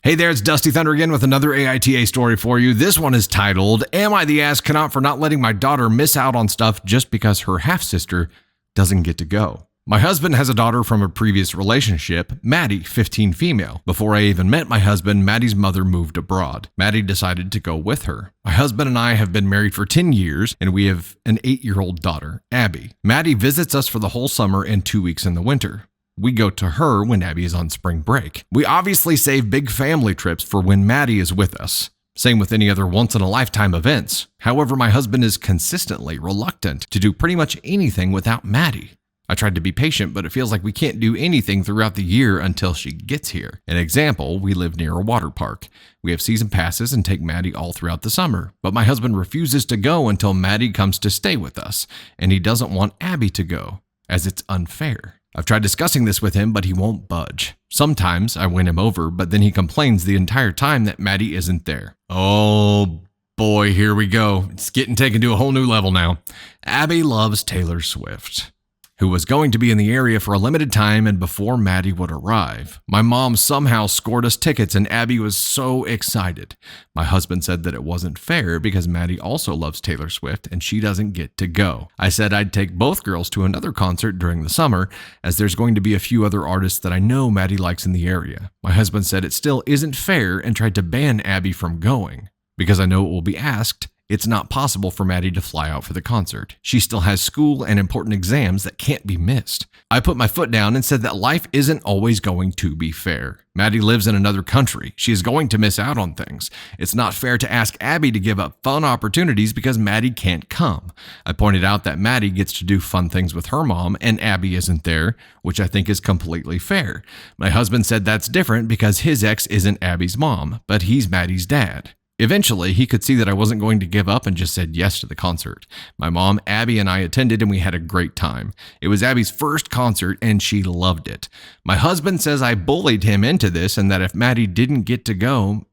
Hey there, it's Dusty Thunder again with another AITA story for you. This one is titled, Am I the Ascon for not letting my daughter miss out on stuff just because her half-sister doesn't get to go? My husband has a daughter from a previous relationship, Maddie, 15 female. Before I even met my husband, Maddie's mother moved abroad. Maddie decided to go with her. My husband and I have been married for 10 years, and we have an 8-year-old daughter, Abby. Maddie visits us for the whole summer and 2 weeks in the winter. We go to her when Abby is on spring break. We obviously save big family trips for when Maddie is with us. Same with any other once-in-a-lifetime events. However, my husband is consistently reluctant to do pretty much anything without Maddie. I tried to be patient, but it feels like we can't do anything throughout the year until she gets here. An example, we live near a water park. We have season passes and take Maddie all throughout the summer, but my husband refuses to go until Maddie comes to stay with us, and he doesn't want Abby to go, as it's unfair. I've tried discussing this with him, but he won't budge. Sometimes I win him over, but then he complains the entire time that Maddie isn't there. Oh boy, here we go. It's getting taken to a whole new level now. Abby loves Taylor Swift, who was going to be in the area for a limited time and before Maddie would arrive. My mom somehow scored us tickets and Abby was so excited. My husband said that it wasn't fair because Maddie also loves Taylor Swift and she doesn't get to go. I said I'd take both girls to another concert during the summer, as there's going to be a few other artists that I know Maddie likes in the area. My husband said it still isn't fair and tried to ban Abby from going. Because I know it will be asked, it's not possible for Maddie to fly out for the concert. She still has school and important exams that can't be missed. I put my foot down and said that life isn't always going to be fair. Maddie lives in another country. She is going to miss out on things. It's not fair to ask Abby to give up fun opportunities because Maddie can't come. I pointed out that Maddie gets to do fun things with her mom and Abby isn't there, which I think is completely fair. My husband said that's different because his ex isn't Abby's mom, but he's Maddie's dad. Eventually, he could see that I wasn't going to give up and just said yes to the concert. My mom, Abby, and I attended and we had a great time. It was Abby's first concert and she loved it. My husband says I bullied him into this and that if Maddie didn't get to go,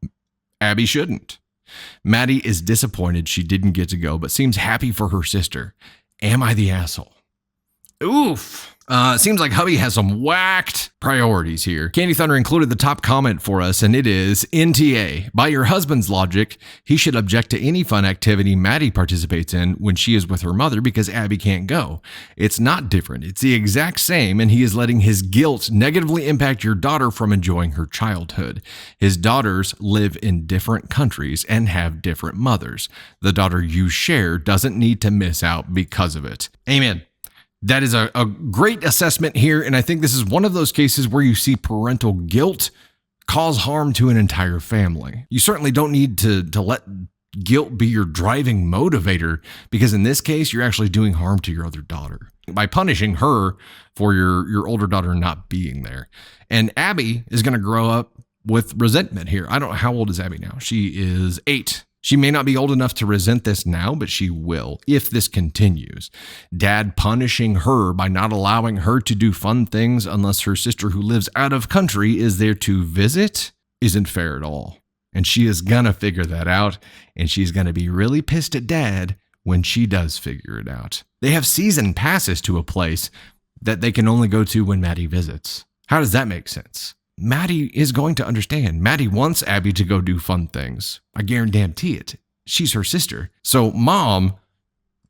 Abby shouldn't. Maddie is disappointed she didn't get to go, but seems happy for her sister. Am I the asshole? Oof. Seems like hubby has some whacked priorities here. Candy Thunder included the top comment for us, and it is, NTA, by your husband's logic, he should object to any fun activity Maddie participates in when she is with her mother because Abby can't go. It's not different. It's the exact same, and he is letting his guilt negatively impact your daughter from enjoying her childhood. His daughters live in different countries and have different mothers. The daughter you share doesn't need to miss out because of it. Amen. That is a great assessment here, and I think this is one of those cases where you see parental guilt cause harm to an entire family. You certainly don't need to let guilt be your driving motivator, because in this case, you're actually doing harm to your other daughter by punishing her for your older daughter not being there. And Abby is going to grow up with resentment here. I don't know, how old is Abby now? She is 8. She may not be old enough to resent this now, but she will if this continues. Dad punishing her by not allowing her to do fun things unless her sister who lives out of country is there to visit isn't fair at all. And she is gonna figure that out, and she's gonna be really pissed at Dad when she does figure it out. They have season passes to a place that they can only go to when Maddie visits. How does that make sense? Maddie is going to understand. Maddie wants Abby to go do fun things. I guarantee it. She's her sister. So, Mom,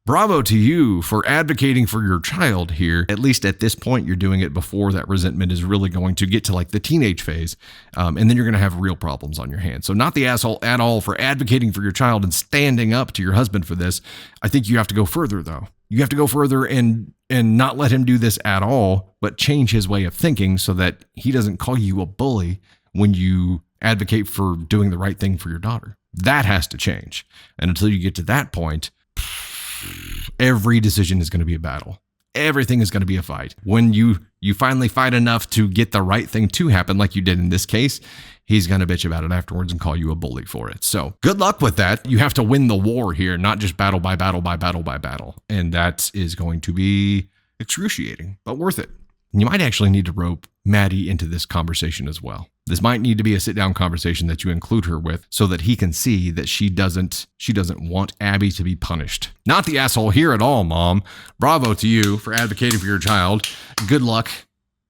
bravo to you for advocating for your child here. At least at this point, you're doing it before that resentment is really going to get to like the teenage phase. And then you're going to have real problems on your hands. So not the asshole at all for advocating for your child and standing up to your husband for this. I think you have to go further, though. You have to go further and not let him do this at all, but change his way of thinking so that he doesn't call you a bully when you advocate for doing the right thing for your daughter. That has to change. And until you get to that point, every decision is going to be a battle. Everything is going to be a fight. When you finally fight enough to get the right thing to happen, like you did in this case, he's going to bitch about it afterwards and call you a bully for it. So good luck with that. You have to win the war here, not just battle by battle by battle by battle. And that is going to be excruciating, but worth it. You might actually need to rope Maddie into this conversation as well. This might need to be a sit-down conversation that you include her with so that he can see that she doesn't want Abby to be punished. Not the asshole here at all, Mom. Bravo to you for advocating for your child. Good luck